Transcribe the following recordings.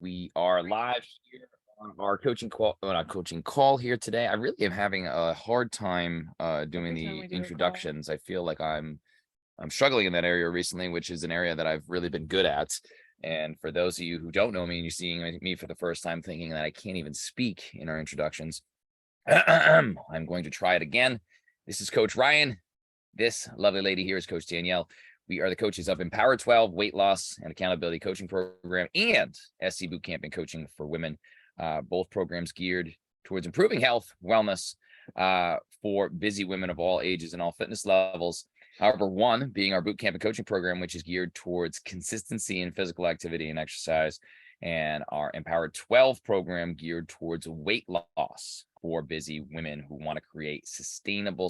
We are live here on our coaching call, not coaching call here today. I really am having a hard time doing Every time the we do a call. introductions. I feel like I'm struggling in that area recently, which is an area that I've really been good at. And for those of you who don't know me and you're seeing me for the first time thinking that I can't even speak in our introductions, I'm going to try it again. This is Coach Ryan. This lovely lady here is Coach Danielle. We are the coaches of Empower 12 Weight Loss and Accountability Coaching Program and SC Bootcamp and Coaching for Women. Both programs geared towards improving health, wellness for busy women of all ages and all fitness levels. However, one being our bootcamp and coaching program, which is geared towards consistency in physical activity and exercise, and our Empower 12 program geared towards weight loss for busy women who want to create sustainable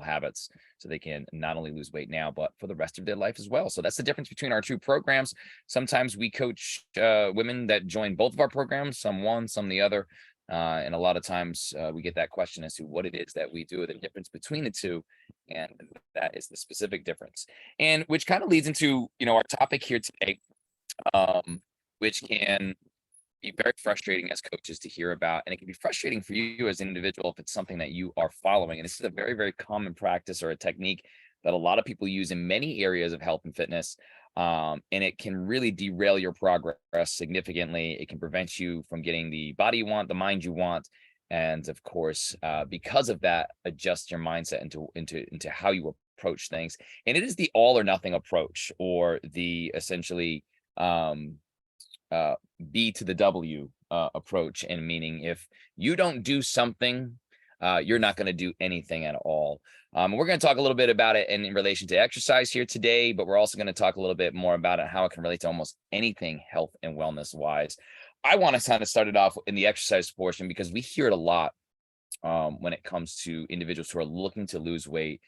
habits so they can not only lose weight now, but for the rest of their life as well. So that's the difference between our two programs. Sometimes we coach women that join both of our programs, some one, some the other. And a lot of times we get that question as to what it is that we do, the difference between the two. And that is the specific difference. And which kind of leads into, our topic here today, which can be very frustrating as coaches to hear about. And it can be frustrating for you as an individual if it's something that you are following. And this is a very, very common practice or a technique that a lot of people use in many areas of health and fitness. And it can really derail your progress significantly. It can prevent you from getting the body you want, the mind you want. And of course, because of that, adjust your mindset into how you approach things. And it is the all or nothing approach, or the essentially B to the W approach, and meaning if you don't do something, you're not going to do anything at all. We're going to talk a little bit about it in relation to exercise here today, but we're also going to talk a little bit more about it, how it can relate to almost anything health and wellness wise. I want to kind of start it off in the exercise portion because we hear it a lot when it comes to individuals who are looking to lose weight.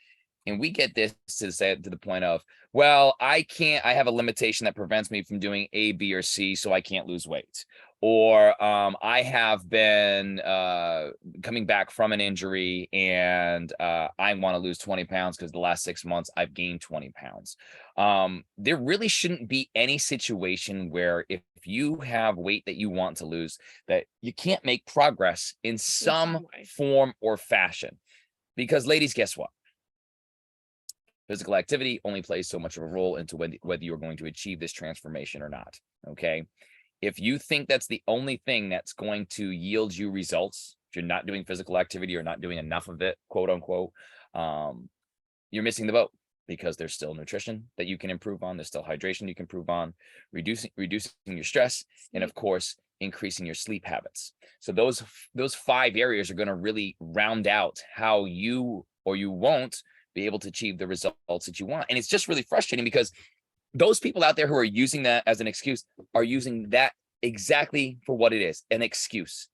And we get this to the point of, well, I have a limitation that prevents me from doing A, B, or C, so I can't lose weight. Or I have been coming back from an injury and I want to lose 20 pounds because the last 6 months I've gained 20 pounds. There really shouldn't be any situation where if you have weight that you want to lose, that you can't make progress in some form or fashion. Because ladies, guess what? Physical activity only plays so much of a role into whether you're going to achieve this transformation or not. Okay. If you think that's the only thing that's going to yield you results, if you're not doing physical activity or not doing enough of it, quote unquote, you're missing the boat, because there's still nutrition that you can improve on. There's still hydration you can improve on, reducing your stress, and of course, increasing your sleep habits. So those 5 areas are going to really round out how you or you won't be able to achieve the results that you want. And it's just really frustrating because those people out there who are using that as an excuse are using that exactly for what it is, an excuse.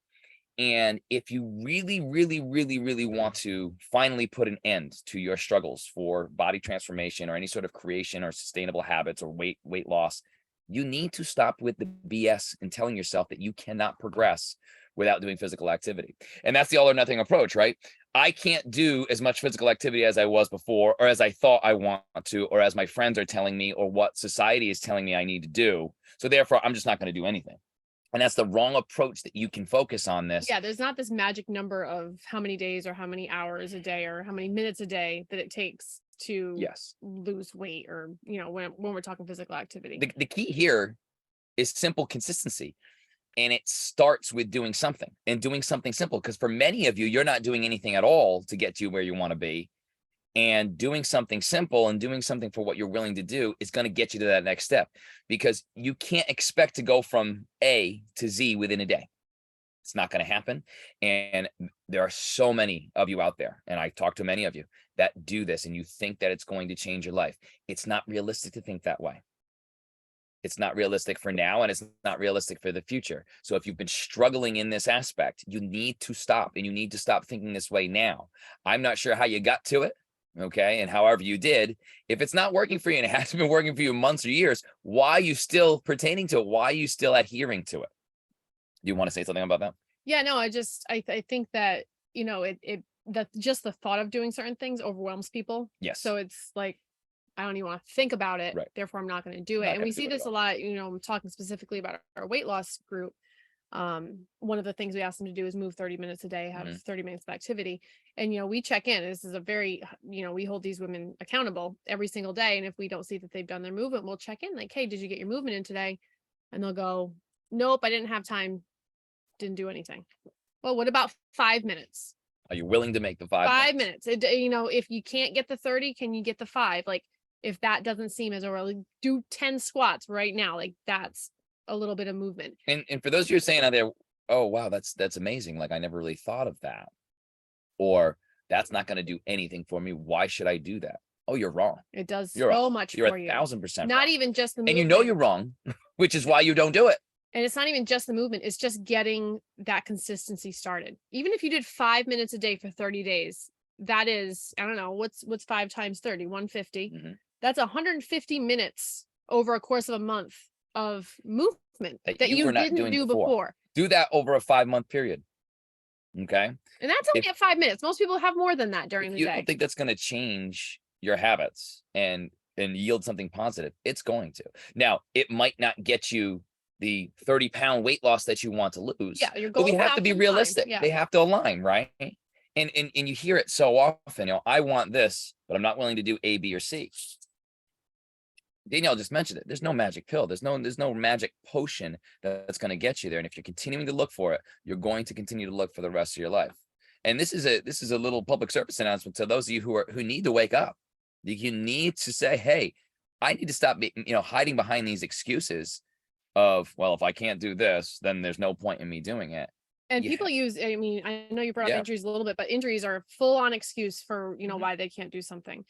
And if you really, really, really, really want to finally put an end to your struggles for body transformation or any sort of creation or sustainable habits or weight loss, you need to stop with the BS and telling yourself that you cannot progress without doing physical activity. And that's the all or nothing approach, right? I can't do as much physical activity as I was before, or as I thought I want to, or as my friends are telling me, or what society is telling me I need to do. So therefore, I'm just not going to do anything. And that's the wrong approach that you can focus on this. Yeah, there's not this magic number of how many days or how many hours a day or how many minutes a day that it takes to lose weight, or, when we're talking physical activity. The key here is simple consistency. And it starts with doing something simple. Because for many of you, you're not doing anything at all to get you where you want to be. And doing something simple and doing something for what you're willing to do is going to get you to that next step, because you can't expect to go from A to Z within a day. It's not going to happen. And there are so many of you out there, and I talk to many of you that do this, and you think that it's going to change your life. It's not realistic to think that way. It's not realistic for now, and it's not realistic for the future. So if you've been struggling in this aspect, you need to stop, and you need to stop thinking this way now. I'm not sure how you got to it, okay? And however you did, if it's not working for you and it hasn't been working for you months or years, why are you still pertaining to it? Why are you still adhering to it? Do you want to say something about that? Yeah, no, I think that, that just the thought of doing certain things overwhelms people. Yes. So it's like, I don't even want to think about it. Right. Therefore, I'm not going to do it. Not And gonna we do see it at this a all. lot, I'm talking specifically about our weight loss group. One of the things we ask them to do is move 30 minutes a day, have 30 minutes of activity. And, we check in. This is a very, we hold these women accountable every single day. And if we don't see that they've done their movement, we'll check in like, hey, did you get your movement in today? And they'll go, nope, I didn't have time. Didn't do anything. Well, what about 5 minutes? Are you willing to make the 5 minutes? If you can't get the 30, can you get the 5? Like, if that doesn't seem as overly, do 10 squats right now. Like, that's a little bit of movement. And for those of you saying out there, oh wow, that's amazing. Like I never really thought of that. Or that's not going to do anything for me. Why should I do that? Oh, you're wrong. It does You're so wrong. much You're for you. 1,000% Not wrong. even just the And movement. you're wrong, which is why you don't do it. And it's not even just the movement. It's just getting that consistency started. Even if you did 5 minutes a day for 30 days, that is, I don't know, what's 5 times 30, 150. That's 150 minutes over a course of a month of movement that you were not didn't doing do before. Do that over a 5-month period. Okay. And that's only at 5 minutes. Most people have more than that during the day. You don't think that's going to change your habits and yield something positive? It's going to. Now, it might not get you the 30-pound weight loss that you want to lose. Yeah, your but goals we have to be realistic. Yeah. They have to align, right? And you hear it so often, I want this, but I'm not willing to do A, B, or C. Danielle just mentioned it. There's no magic pill. There's no magic potion that's going to get you there. And if you're continuing to look for it, you're going to continue to look for the rest of your life. And this is a little public service announcement to those of you who need to wake up. You need to say, hey, I need to stop hiding behind these excuses of, well, if I can't do this, then there's no point in me doing it. And people use, I know you brought up injuries a little bit, but injuries are full on excuse for, why they can't do something.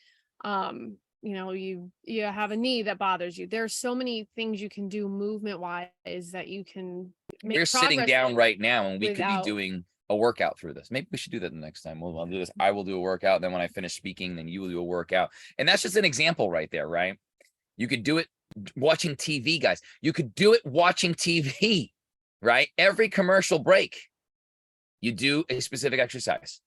You have a knee that bothers you. There's so many things you can do movement wise that you can make. We're sitting down right now and we could be doing a workout through this. Maybe we should do that the next time. I'll do this. I will do a workout. Then when I finish speaking, then you will do a workout. And that's just an example right there, right? You could do it watching TV, guys. You could do it watching TV, right? Every commercial break, you do a specific exercise.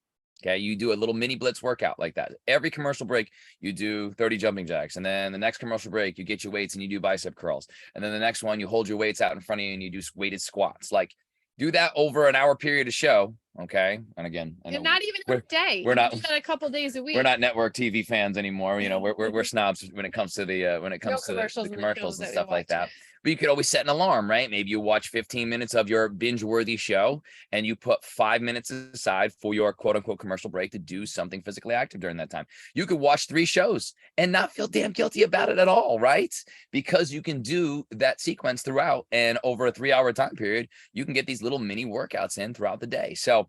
Okay, you do a little mini blitz workout like that. Every commercial break, you do 30 jumping jacks. And then the next commercial break, you get your weights and you do bicep curls. And then the next one, you hold your weights out in front of you and you do weighted squats. Like, do that over an hour period of show. Okay. And again, I know not even a day. We're not a couple days a week. We're not network TV fans anymore. We're snobs when it comes to the commercials and stuff like that. But you could always set an alarm, right? Maybe you watch 15 minutes of your binge-worthy show and you put 5 minutes aside for your quote-unquote commercial break to do something physically active during that time. You could watch 3 shows and not feel damn guilty about it at all, right? Because you can do that sequence throughout, and over a 3-hour time period, you can get these little mini workouts in throughout the day. So,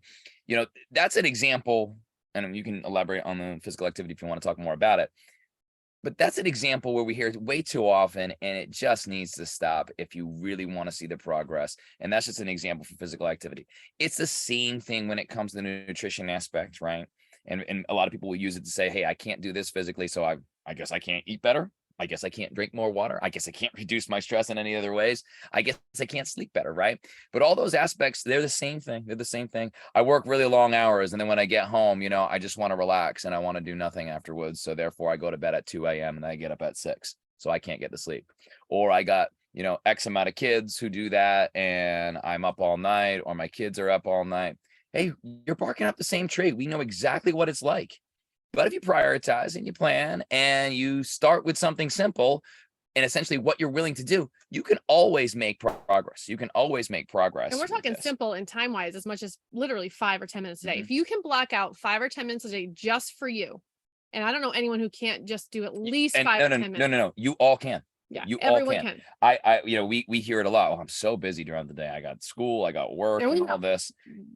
that's an example, and you can elaborate on the physical activity if you want to talk more about it. But that's an example where we hear it way too often, and it just needs to stop if you really want to see the progress. And that's just an example for physical activity. It's the same thing when it comes to the nutrition aspect, right? And a lot of people will use it to say, hey, I can't do this physically, so I guess I can't eat better. I guess I can't drink more water. I guess I can't reduce my stress in any other ways. I guess I can't sleep better, right? But all those aspects, they're the same thing. They're the same thing. I work really long hours, and then when I get home, I just want to relax and I want to do nothing afterwards. So therefore I go to bed at 2 a.m. and I get up at 6. So I can't get to sleep. Or I got, X amount of kids who do that and I'm up all night, or my kids are up all night. Hey, you're barking up the same tree. We know exactly what it's like. But if you prioritize and you plan and you start with something simple and essentially what you're willing to do, you can always make progress. You can always make progress. And we're talking simple and time wise, as much as literally 5 or 10 minutes a day. If you can block out 5 or 10 minutes a day just for you, and I don't know anyone who can't just do at least 5 or 10 minutes. No. You all can. Yeah, you everyone all can. We hear it a lot. Oh, I'm so busy during the day. I got school, I got work, and all this.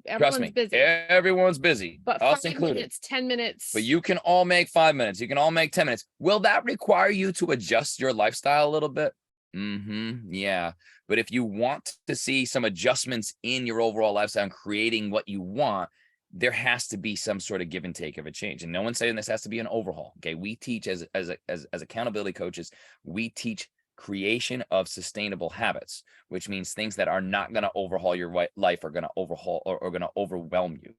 Trust me, busy. Everyone's busy, but us 5 included. minutes, 10 minutes. But you can all make 5 minutes. You can all make 10 minutes. Will that require you to adjust your lifestyle a little bit? Yeah. But if you want to see some adjustments in your overall lifestyle and creating what you want, there has to be some sort of give and take of a change. And no one's saying this has to be an overhaul. Okay. We teach as accountability coaches, we teach creation of sustainable habits, which means things that are not going to overhaul your life, are going to overhaul or going to overwhelm you.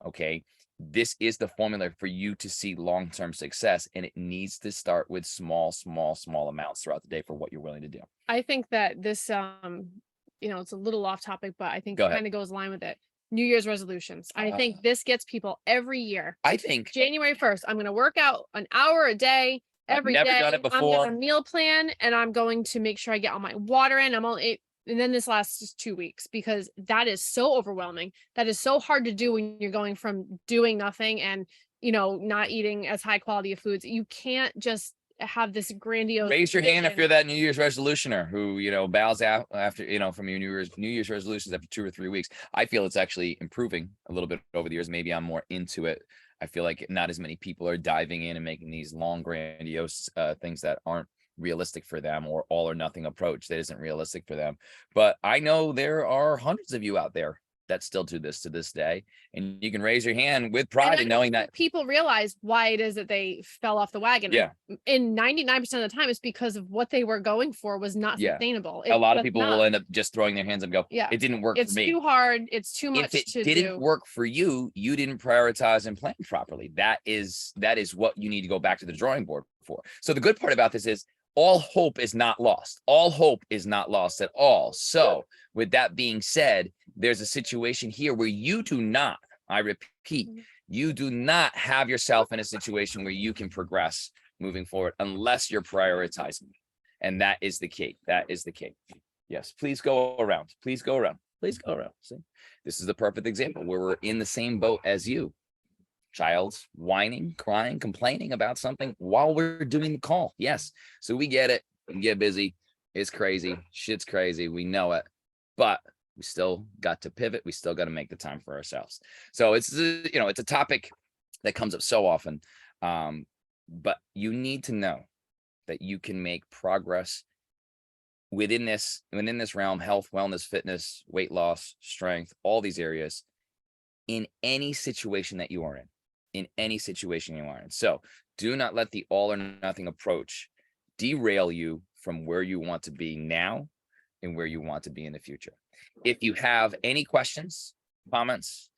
Okay. this is the formula for you to see long-term success, and it needs to start with small, small, small amounts throughout the day for what you're willing to do. I think that this, it's a little off topic, but I think Go it ahead. kind of goes along with it. New Year's resolutions. I think this gets people every year. I think January 1st, I'm going to work out an hour a day I've every never done day. it I'm going to before. meal plan and I'm going to make sure I get all my water in. And then this lasts just 2 weeks because that is so overwhelming. That is so hard to do when you're going from doing nothing and, not eating as high quality of foods. You can't just have this grandiose Raise your hand if vision. you're that New Year's resolutioner who, bows out after, from your New Year's resolutions after 2 or 3 weeks. I feel it's actually improving a little bit over the years. Maybe I'm more into it. I feel like not as many people are diving in and making these long, grandiose things that aren't realistic for them, or all or nothing approach that isn't realistic for them. But I know there are hundreds of you out there that still do this to this day, and you can raise your hand with And pride I in don't knowing think that. people realize why it is that they fell off the wagon. Yeah, In 99% of the time, it's because of what they were going for was not yeah. sustainable. A It's lot of just people will not. end up just throwing their hands up and go, Yeah. it didn't work for It's me. too hard. It's too If it much to didn't do. work for you, you didn't prioritize and plan properly. That is what you need to go back to the drawing board for. So the good part about this is all hope is not lost. All hope is not lost at all. So with that being said, there's a situation here where you do not, I repeat, you do not have yourself in a situation where you can progress moving forward unless you're prioritizing. And that is the key. That is the key. Yes, please go around. Please go around. Please go around. See, this is the perfect example where we're in the same boat as you. Child's whining, crying, complaining about something while we're doing the call. Yes. So we get it. We get busy. It's crazy. Shit's crazy. We know it. But we still got to pivot. We still got to make the time for ourselves. So it's it's a topic that comes up so often. But you need to know that you can make progress within this realm: health, wellness, fitness, weight loss, strength, all these areas, in any situation that you are in any situation you are in. So do not let the all or nothing approach derail you from where you want to be now and where you want to be in the future. If you have any questions, comments,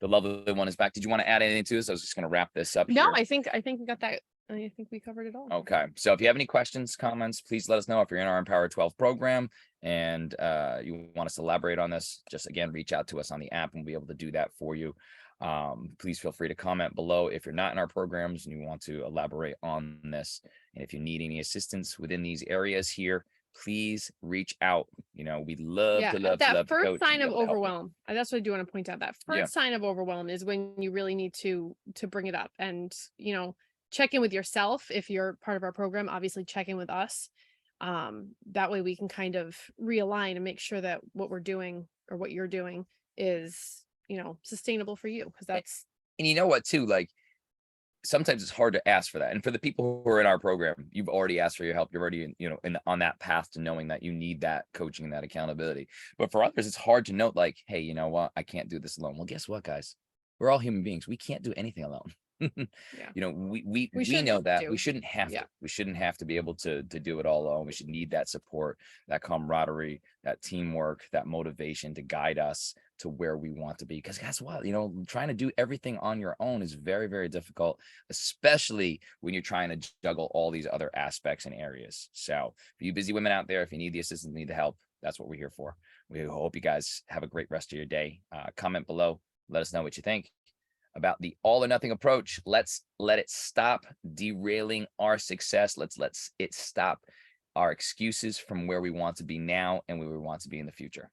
the lovely one is back. Did you want to add anything to this? I was just going to wrap this up No, here. I think we got that. I think we covered it all. Okay. So if you have any questions, comments, please let us know. If you're in our Empower 12 program and you want us to elaborate on this, just again, reach out to us on the app and we'll be able to do that for you. Please feel free to comment below if you're not in our programs and you want to elaborate on this. And if you need any assistance within these areas here, please reach out. We'd love to love that to love to first coach sign and of be able to help you. overwhelm. That's what I do want to point out. That first sign of overwhelm is when you really need to bring it up and check in with yourself. If you're part of our program, obviously check in with us. That way we can kind of realign and make sure that what we're doing or what you're doing is sustainable for you, because that's And you know what too, like sometimes it's hard to ask for that. And for the people who are in our program, you've already asked for your help. You're already, on that path to knowing that you need that coaching and that accountability. But for others, it's hard to note like, hey, you know what? I can't do this alone. Well, guess what, guys? We're all human beings. We can't do anything alone. We know that we shouldn't have to. We shouldn't have to be able to do it all alone. We should need that support, that camaraderie, that teamwork, that motivation to guide us to where we want to be. Because guess what? Trying to do everything on your own is very, very difficult, especially when you're trying to juggle all these other aspects and areas. So for you busy women out there, if you need the assistance, need the help, that's what we're here for. We hope you guys have a great rest of your day. Comment below. Let us know what you think about the all or nothing approach. Let's let it stop derailing our success. Let's it stop our excuses from where we want to be now and where we want to be in the future.